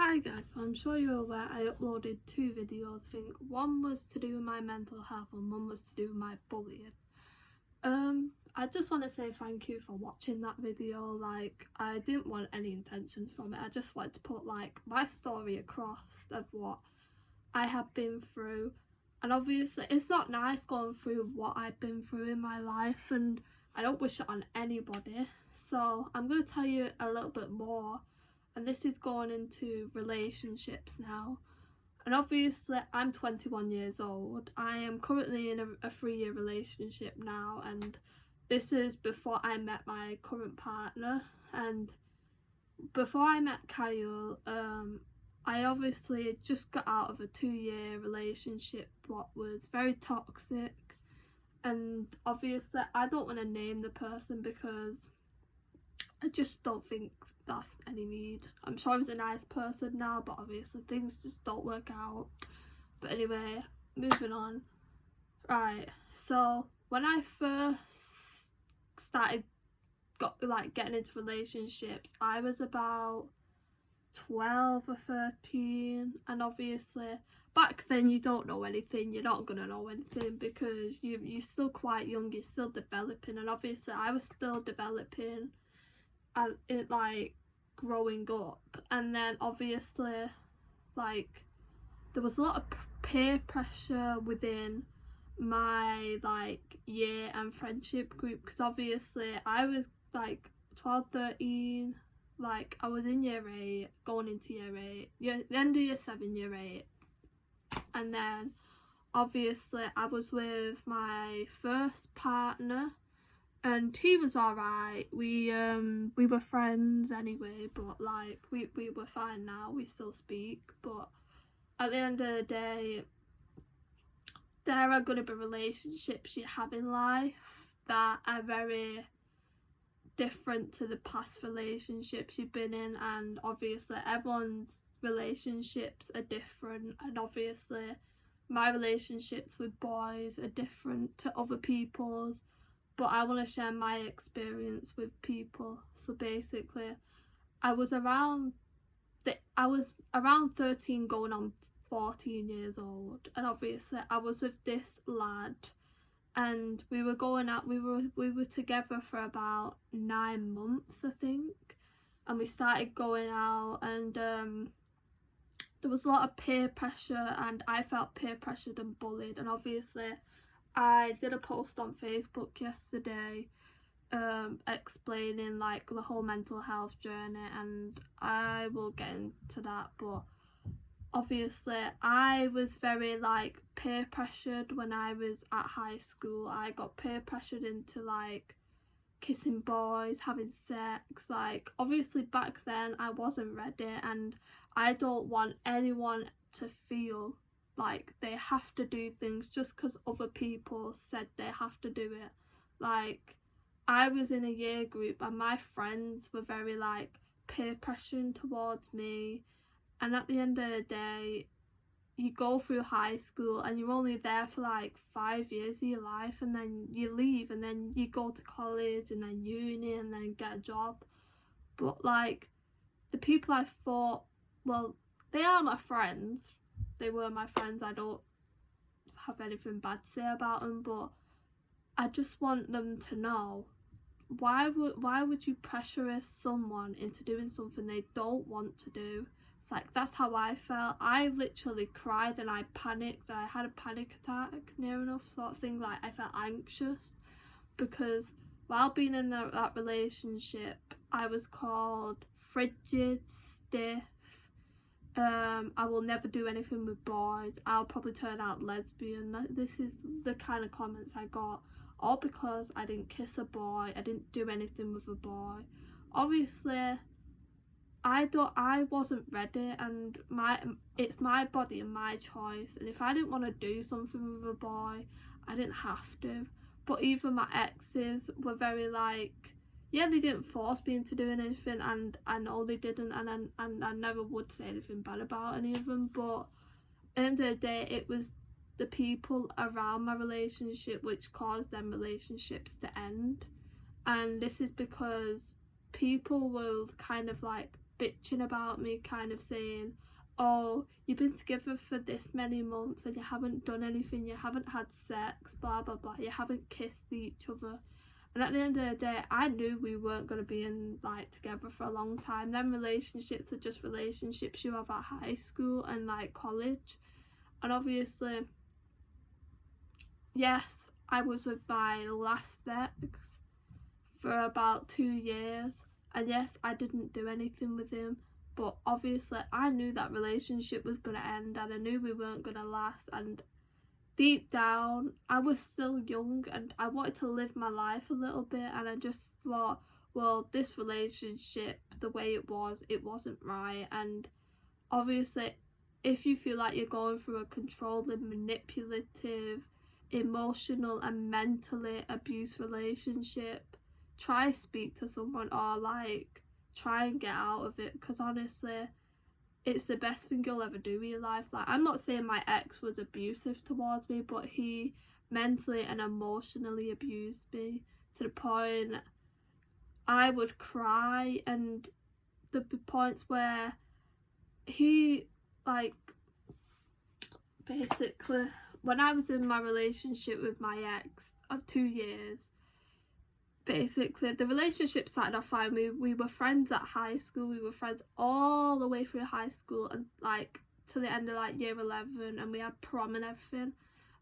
Hi guys, so I'm sure you're aware I uploaded two videos. I think one was to do with my mental health and one was to do with my bullying. I just want to say thank you for watching that video. Like, I didn't want any intentions from it. I just wanted to put like my story across of what I have been through. And obviously it's not nice going through what I've been through in my life, and I don't wish it on anybody. So I'm going to tell you a little bit more, and this is going into relationships now. And obviously I'm 21 years old. I am currently in a 3-year relationship now, and this is before I met my current partner. And before I met Kyle, I obviously just got out of a 2-year relationship what was very toxic, and obviously I don't want to name the person because I just don't think that's any need. I'm sure he's a nice person now, but obviously things just don't work out. But anyway, moving on. Right, so when I first started getting into relationships, I was about 12 or 13, and obviously back then you don't know anything. You're not gonna know anything because you're still quite young, you're still developing, and obviously I was still developing and it like growing up. And then obviously like there was a lot of peer pressure within my like year and friendship group, because obviously I was like 12, 13, like I was in year 8 going into year 8, the end of year 7, year 8. And then obviously I was with my first partner and he was alright. We were friends anyway, but like we were fine now, we still speak. But at the end of the day, there are going to be relationships you have in life that are very different to the past relationships you've been in, and obviously everyone's relationships are different, and obviously my relationships with boys are different to other people's, but I want to share my experience with people. So basically I was around 13 going on 14 years old, and obviously I was with this lad and we were going out, we were together for about 9 months I think, and we started going out, and there was a lot of peer pressure and I felt peer pressured and bullied. And obviously I did a post on Facebook yesterday explaining like the whole mental health journey, and I will get into that. But obviously I was very like peer pressured when I was at high school. I got peer pressured into like kissing boys, having sex. Like obviously back then I wasn't ready, and I don't want anyone to feel like they have to do things just because other people said they have to do it. Like I was in a year group and my friends were very like peer pressuring towards me, and at the end of the day you go through high school and you're only there for like 5 years of your life, and then you leave and then you go to college and then uni and then get a job. But like the people I thought, well, they are my friends, they were my friends, I don't have anything bad to say about them, but I just want them to know, why would you pressurize someone into doing something they don't want to do? It's like, that's how I felt. I literally cried and I panicked, and I had a panic attack near enough, sort of thing. Like I felt anxious because while being in that relationship I was called frigid, stiff, I will never do anything with boys, I'll probably turn out lesbian. This is the kind of comments I got, all because I didn't kiss a boy, I didn't do anything with a boy. Obviously I wasn't ready, and it's my body and my choice, and if I didn't want to do something with a boy I didn't have to. But even my exes were very like, yeah, they didn't force me into doing anything, and I know they didn't, and I never would say anything bad about any of them. But at the end of the day, it was the people around my relationship which caused them relationships to end. And this is because people will kind of like bitching about me, kind of saying, oh, you've been together for this many months and you haven't done anything, you haven't had sex, blah blah blah, you haven't kissed each other. And at the end of the day, I knew we weren't going to be together for a long time. Then relationships are just relationships you have at high school and college. And obviously, yes, I was with my last ex for about 2 years, and yes, I didn't do anything with him, but obviously I knew that relationship was going to end, and I knew we weren't going to last, and deep down I was still young and I wanted to live my life a little bit, and I just thought, well, this relationship, the way it wasn't right. And obviously, if you feel like you're going through a controlling, manipulative, emotional and mentally abused relationship, try speak to someone, or try and get out of it, because honestly, it's the best thing you'll ever do in your life. I'm not saying my ex was abusive towards me, but he mentally and emotionally abused me to the point I would cry, and there'd be points where he, basically, when I was in my relationship with my ex of 2 years, basically the relationship started off fine. We were friends at high school, we were friends all the way through high school and to the end of year 11, and we had prom and everything.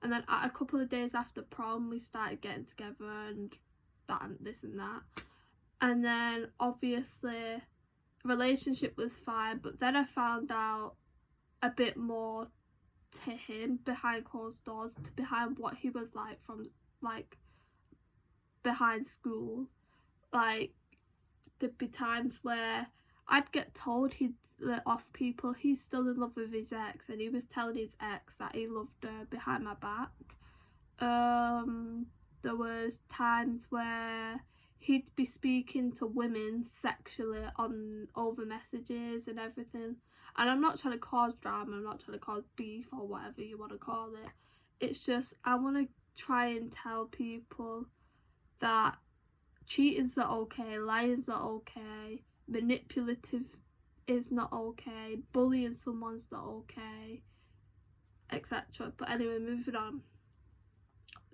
And then a couple of days after prom we started getting together and that and this and that. And then obviously relationship was fine, but then I found out a bit more to him behind closed doors, behind what he was like from behind school. There'd be times where I'd get told he'd let off people, he's still in love with his ex, and he was telling his ex that he loved her behind my back. There was times where he'd be speaking to women sexually on over messages and everything. And I'm not trying to cause drama, I'm not trying to cause beef or whatever you want to call it. It's just I want to try and tell people that cheating's not okay, lying's not okay, manipulative is not okay, bullying someone's not okay, etc. But anyway, moving on.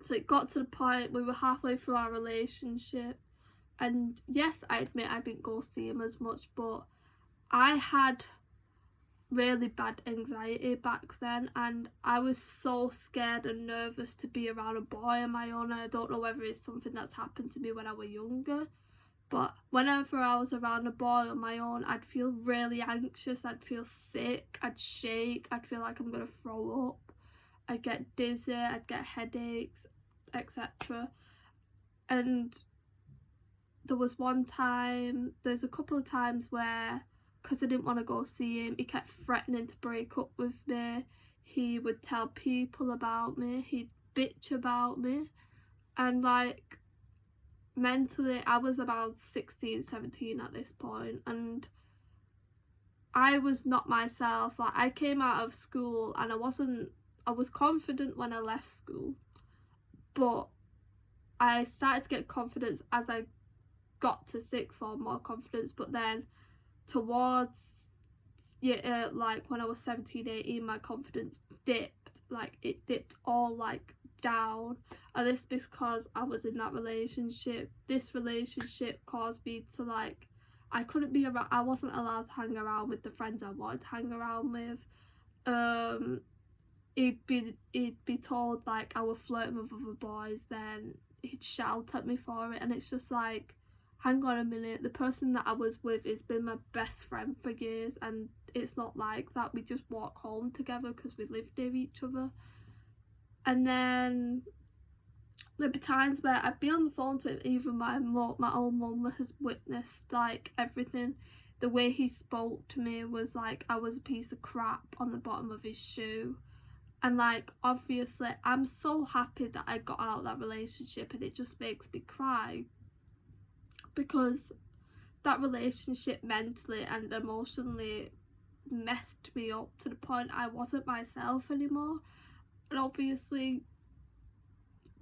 So it got to the point we were halfway through our relationship, and yes, I admit I didn't go see him as much, but I had really bad anxiety back then, and I was so scared and nervous to be around a boy on my own. I don't know whether it's something that's happened to me when I was younger, but whenever I was around a boy on my own, I'd feel really anxious, I'd feel sick, I'd shake, I'd feel like I'm gonna throw up, I'd get dizzy, I'd get headaches, etc. And there's a couple of times where, because I didn't want to go see him, he kept threatening to break up with me. He would tell people about me, he'd bitch about me, and mentally I was about 16, 17 at this point, and I was not myself. I came out of school and I was confident when I left school, but I started to get confidence as I got to sixth form, more confidence, but then towards when I was 17, 18, my confidence dipped. It dipped all down, and this because I was in that relationship. This relationship caused me to I couldn't be around, I wasn't allowed to hang around with the friends I wanted to hang around with. He'd be told I was flirting with other boys, then he'd shout at me for it, and it's just hang on a minute, the person that I was with has been my best friend for years, and it's not like that. We just walk home together because we live near each other. And then there'd be times where I'd be on the phone to him, even my own mum has witnessed everything. The way he spoke to me was I was a piece of crap on the bottom of his shoe. And obviously I'm so happy that I got out of that relationship, and it just makes me cry, because that relationship mentally and emotionally messed me up to the point I wasn't myself anymore. And obviously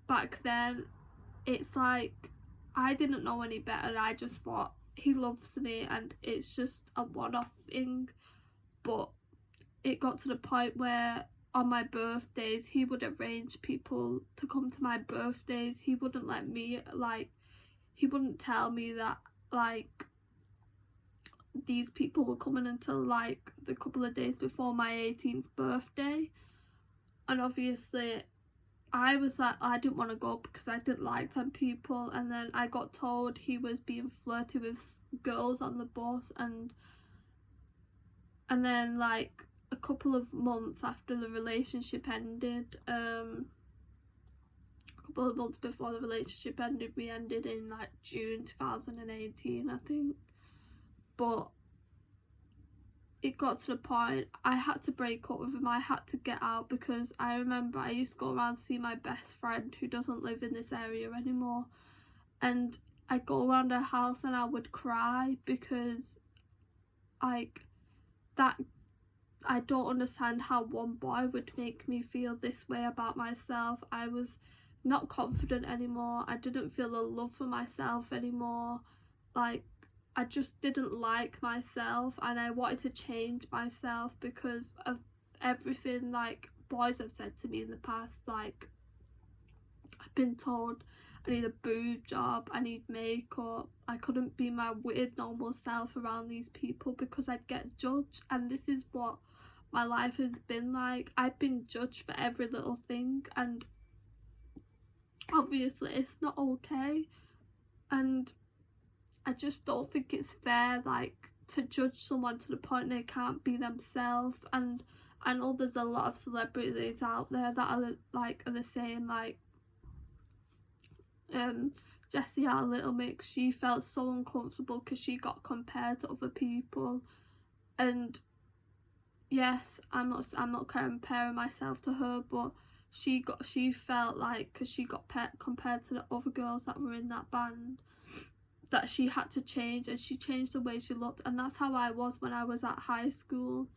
back then it's I didn't know any better. I just thought he loves me and it's just a one-off thing. But it got to the point where on my birthdays he would arrange people to come to my birthdays. He wouldn't let me, like, he wouldn't tell me that, like, these people were coming until like the couple of days before my 18th birthday. And obviously I was like, I didn't want to go because I didn't like them people. And then I got told he was being flirty with girls on the bus, and then like a couple of months after the relationship ended, a couple of months before the relationship ended, we ended in like June 2018, I think. But it got to the point I had to break up with him. I had to get out because I remember I used to go around to see my best friend who doesn't live in this area anymore, and I'd go around her house and I would cry because, like, that, I don't understand how one boy would make me feel this way about myself. I was not confident anymore. I didn't feel a love for myself anymore. Like, I just didn't like myself and I wanted to change myself because of everything, like, boys have said to me in the past. Like, I've been told I need a boob job, I need makeup, I couldn't be my weird normal self around these people because I'd get judged. And this is what my life has been like. I've been judged for every little thing, and obviously it's not okay. And I just don't think it's fair, like, to judge someone to the point they can't be themselves. And I know there's a lot of celebrities out there that are like are the same. Like, Jessie our Little Mix, she felt so uncomfortable because she got compared to other people. And yes, I'm not comparing myself to her, but she felt like, because she got compared to the other girls that were in that band, that she had to change, and she changed the way she looked. And that's how I was when I was at high school.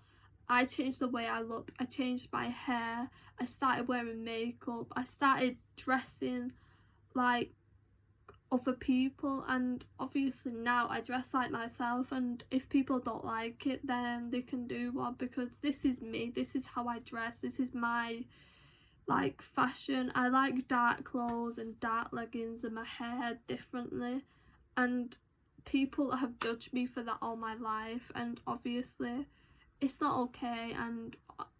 I changed the way I looked. I changed my hair. I started wearing makeup. I started dressing like other people, and obviously now I dress like myself. And if people don't like it, then they can do one, because this is me, this is how I dress, this is my, like, fashion. I like dark clothes and dark leggings and my hair differently, and people have judged me for that all my life, and obviously it's not okay. And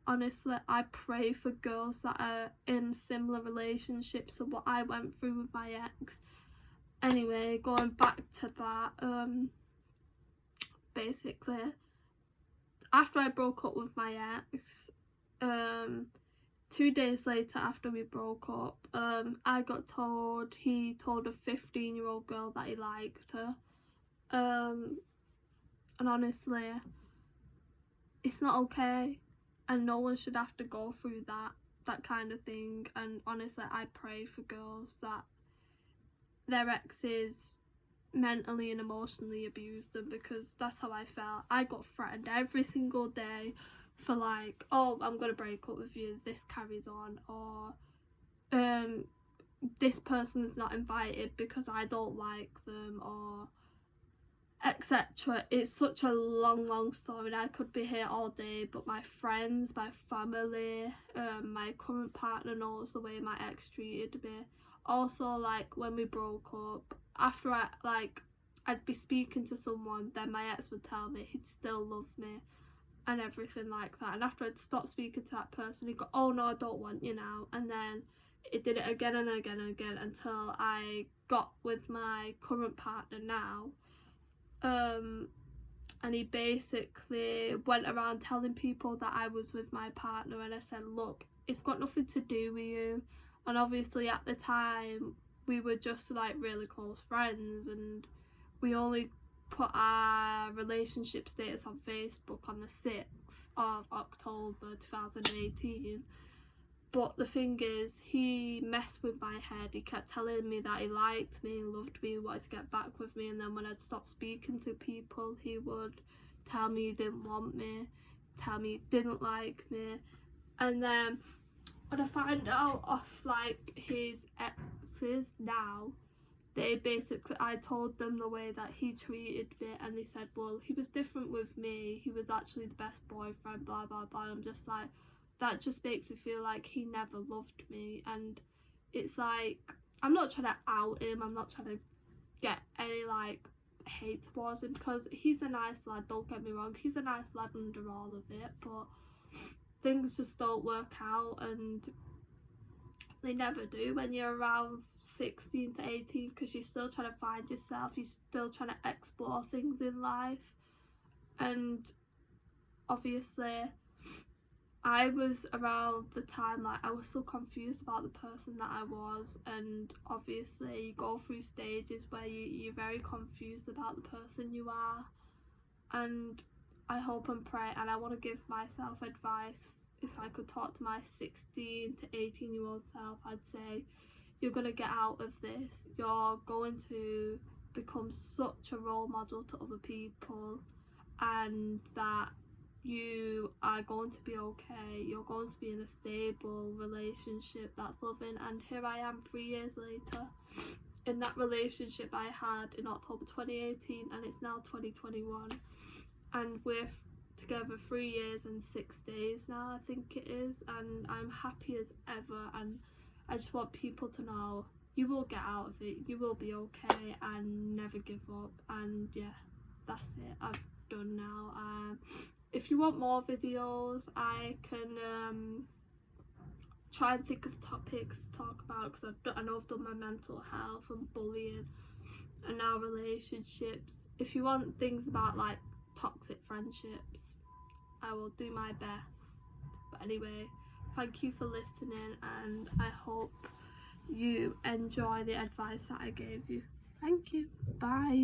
honestly, I pray for girls that are in similar relationships to what I went through with my ex. Anyway, going back to that, basically, after I broke up with my ex, 2 days later after we broke up, I got told he told a 15-year-old girl that he liked her. And honestly, it's not okay, and no one should have to go through that kind of thing. And honestly, I pray for girls that their exes mentally and emotionally abused them, because that's how I felt. I got threatened every single day for, like, oh, I'm gonna break up with you, this carries on, or this person is not invited because I don't like them, or etc. It's such a long story and I could be here all day. But my friends, my family, my current partner knows the way my ex treated me. Also, like, when we broke up, after I'd be speaking to someone, then my ex would tell me he'd still love me and everything like that. And after I'd stopped speaking to that person, he'd go, oh no, I don't want you now. And then it did it again and again and again until I got with my current partner now. And he basically went around telling people that I was with my partner, and I said, look, it's got nothing to do with you. And obviously at the time we were just, like, really close friends, and we only put our relationship status on Facebook on the 6th of October 2018. But the thing is, he messed with my head. He kept telling me that he liked me, loved me, wanted to get back with me. And then when I'd stop speaking to people, he would tell me he didn't want me, tell me he didn't like me. And then when I find out off, like, his exes now, I told them the way that he treated me, and they said, well, he was different with me, he was actually the best boyfriend, blah blah blah. I'm just like, that just makes me feel like he never loved me. And it's like, I'm not trying to out him, I'm not trying to get any like hate towards him, because he's a nice lad, don't get me wrong, he's a nice lad under all of it, but things just don't work out, and they never do when you're around 16 to 18, because you're still trying to find yourself, you're still trying to explore things in life. And obviously I was around the time, like, I was so confused about the person that I was, and obviously you go through stages where you're very confused about the person you are. And I hope and pray, and I want to give myself advice. If I could talk to my 16 to 18-year-old self, I'd say, you're going to get out of this. You're going to become such a role model to other people, and that you are going to be okay. You're going to be in a stable relationship that's loving. And here I am 3 years later in that relationship I had in October 2018, and it's now 2021. And we're together 3 years and 6 days now, I think it is, and I'm happy as ever. And I just want people to know, you will get out of it, you will be okay, and never give up. And yeah, that's it, I've done now. If you want more videos, I can try and think of topics to talk about, because I know I've done my mental health and bullying and now relationships. If you want things about like toxic friendships, I will do my best. But anyway, thank you for listening, and I hope you enjoy the advice that I gave you. Thank you. Bye.